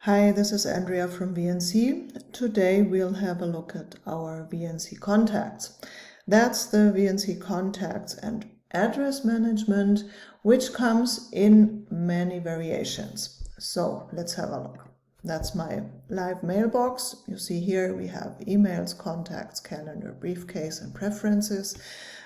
Hi, this is Andrea from VNC. Today we'll have a look at our VNC contacts. That's the VNC contacts and address management, which comes in many variations. So let's have a look. That's my live mailbox. You see here we have emails, contacts, calendar, briefcase, and preferences.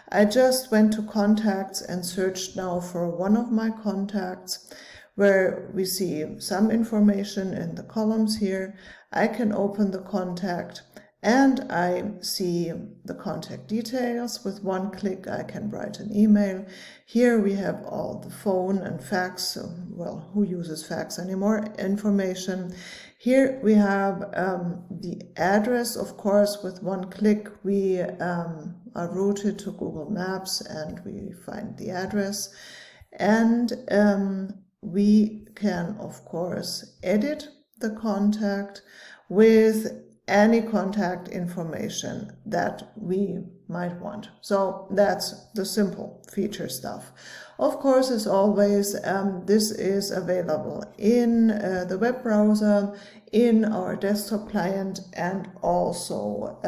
I just went to contacts and searched now for one of my contacts, where we see some information in the columns here. I can open the contact and I see the contact details. With one click I can write an email. Here we have all the phone and fax, well, who uses fax anymore, information. Here we have the address. Of course, with one click we are routed to Google Maps and we find the address. And we can, of course, edit the contact with any contact information that we might want. So that's the simple feature stuff. Of course, as always, this is available in the web browser, in our desktop client, and also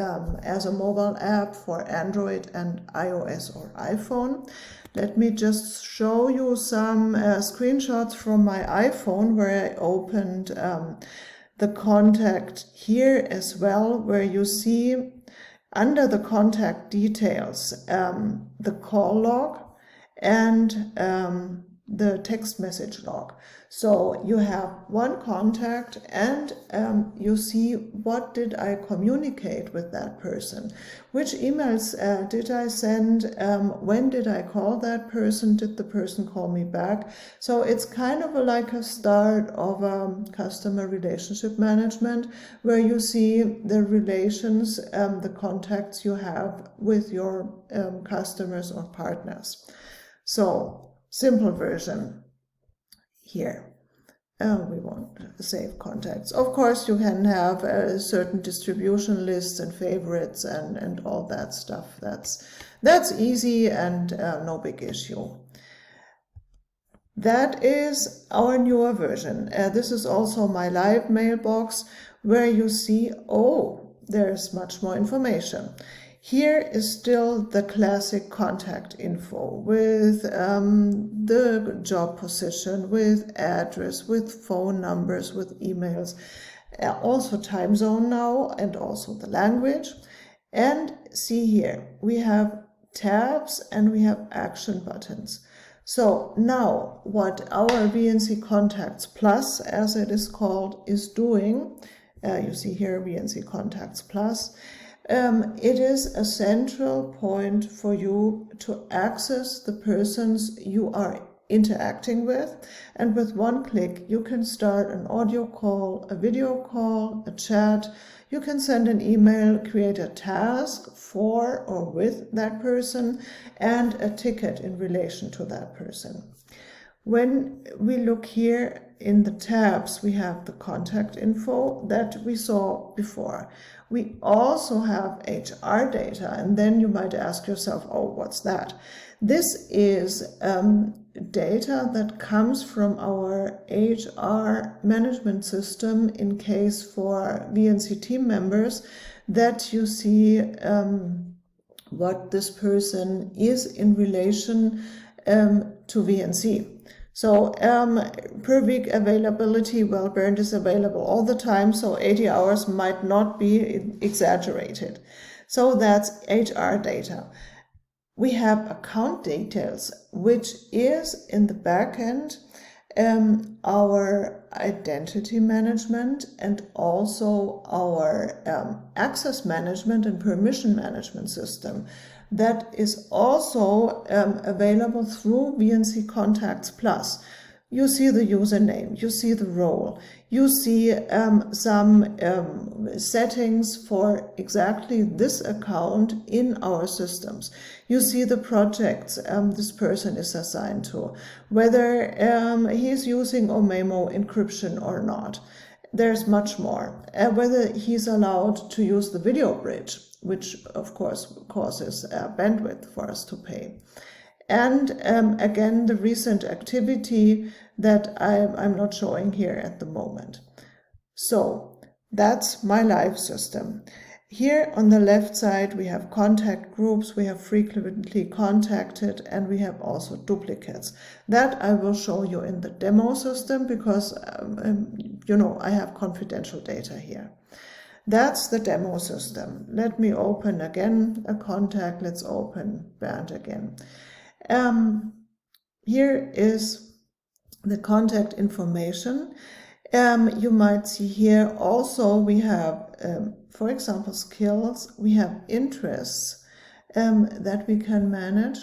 as a mobile app for Android and iOS or iPhone. Let me just show you some screenshots from my iPhone where I opened the contact here as well, where you see under the contact details the call log and the text message log. So you have one contact and you see what did I communicate with that person, which emails did I send, when did I call that person, did the person call me back. So it's kind of like a start of customer relationship management, where you see the relations, the contacts you have with your customers or partners. So simple version here. We want to save contacts. Of course, you can have certain distribution lists and favorites and all that stuff. That's easy and no big issue. That is our newer version. This is also my live mailbox, where you see, oh, there's much more information. Here is still the classic contact info with the job position, with address, with phone numbers, with emails, also time zone now, and also the language. And see here, we have tabs and we have action buttons. So now what our VNC Contacts Plus, as it is called, is doing, you see here VNC Contacts Plus, it is a central point for you to access the persons you are interacting with, and with one click you can start an audio call, a video call, a chat. You can send an email, create a task for or with that person, and a ticket in relation to that person. When we look here in the tabs, we have the contact info that we saw before. We also have HR data, and then you might ask yourself, oh, what's that? This is data that comes from our HR management system in case for VNC team members, that you see what this person is in relation to VNC. So per week availability, well, Bernd is available all the time, so 80 hours might not be exaggerated. So that's HR data. We have account details, which is in the back end our identity management and also our access management and permission management system. That is also available through VNC Contacts Plus. You see the username, you see the role, you see some settings for exactly this account in our systems. You see the projects this person is assigned to, whether he's using OMEMO encryption or not. There's much more. Whether he's allowed to use the video bridge, which of course causes bandwidth for us to pay. And again, the recent activity that I'm not showing here at the moment. So that's my live system. Here on the left side we have contact groups, we have frequently contacted, and we have also duplicates. That I will show you in the demo system because you know, I have confidential data here. That's the demo system. Let me open again a contact. Let's open Bernd again. Here is the contact information. You might see here also we have, for example, skills, we have interests that we can manage.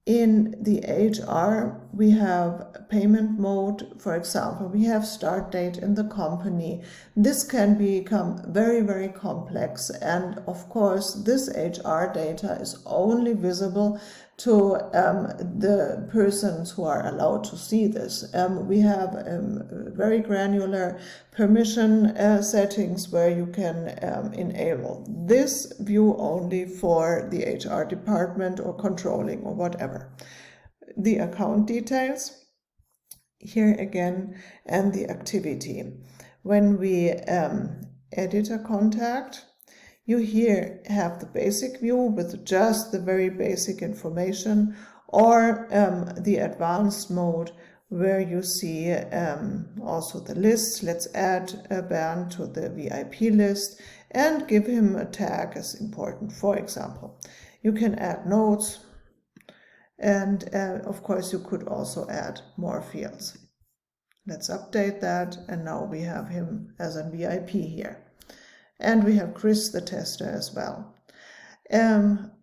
In the HR, we have payment mode, for example, we have start date in the company. This can become very, very complex. And of course, this HR data is only visible to the persons who are allowed to see this. We have very granular permission settings where you can enable this view only for the HR department or controlling or whatever. The account details here again, and the activity. When we edit a contact, you here have the basic view with just the very basic information, or the advanced mode where you see also the lists. Let's add Bernd to the VIP list and give him a tag as important, for example. You can add notes, and of course you could also add more fields. Let's update that, and now we have him as a VIP here. And we have Chris the tester as well.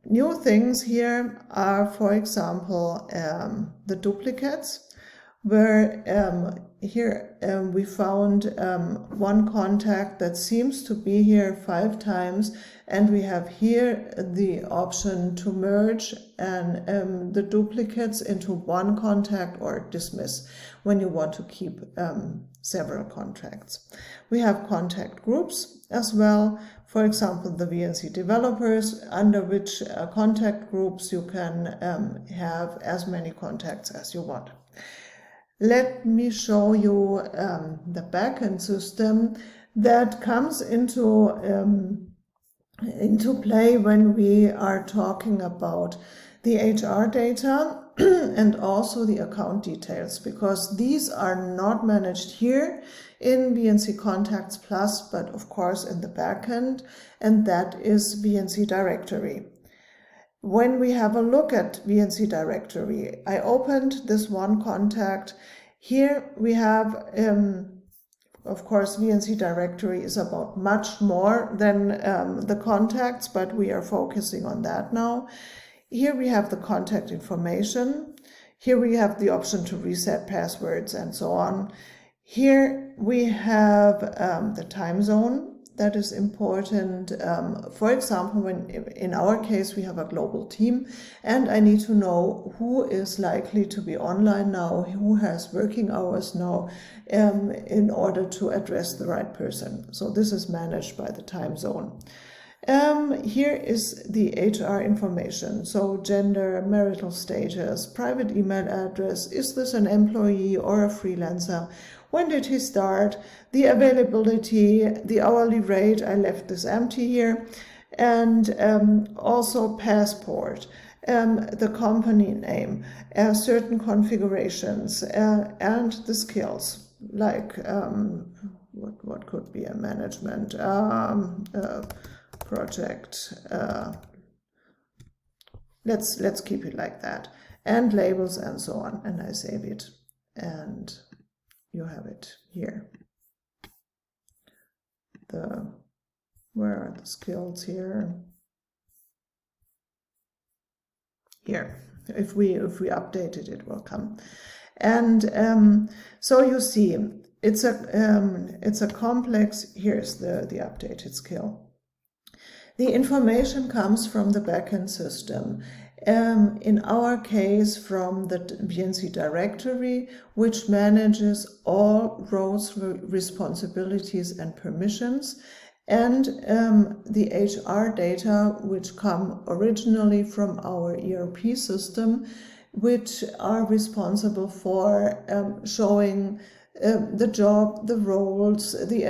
New things here are, for example, the duplicates, where here we found one contact that seems to be here 5 times, and we have here the option to merge and the duplicates into one contact or dismiss when you want to keep several contacts. We have contact groups as well, for example the VNC developers, under which contact groups you can have as many contacts as you want. Let me show you the backend system that comes into play when we are talking about the HR data and also the account details, because these are not managed here in VNCcontacts Plus, but of course in the backend, and that is VNC Directory. When we have a look at VNC Directory, I opened this one contact. Here we have, of course, VNC Directory is about much more than the contacts, but we are focusing on that now. Here we have the contact information. Here we have the option to reset passwords and so on. Here we have the time zone. That is important. For example, when in our case we have a global team and I need to know who is likely to be online now, who has working hours now, in order to address the right person. So this is managed by the time zone. Here is the HR information, so gender, marital status, private email address, is this an employee or a freelancer, when did he start, the availability, the hourly rate, I left this empty here, and also passport, the company name, certain configurations, and the skills, like what could be a management project. Let's keep it like that, and labels and so on, and I save it, and you have it here. Where are the skills here? Here, if we update it, it will come. And so you see, it's a complex. Here's the updated skill. The information comes from the backend system. In our case, from the VNC Directory, which manages all roles, responsibilities, and permissions, and the HR data, which come originally from our ERP system, which are responsible for showing the job, the roles, the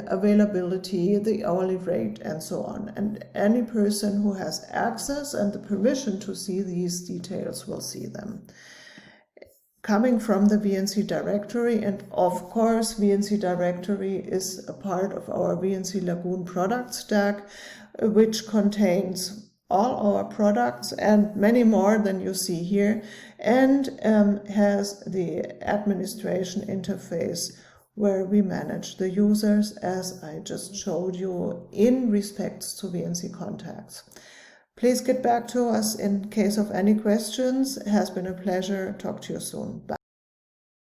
availability, the hourly rate, and so on. And any person who has access and the permission to see these details will see them. Coming from the VNC Directory, and of course VNC Directory is a part of our VNClagoon product stack, which contains all our products and many more than you see here, and has the administration interface where we manage the users, as I just showed you, in respects to VNCcontacts. Please get back to us in case of any questions. It has been a pleasure. Talk to you soon. Bye.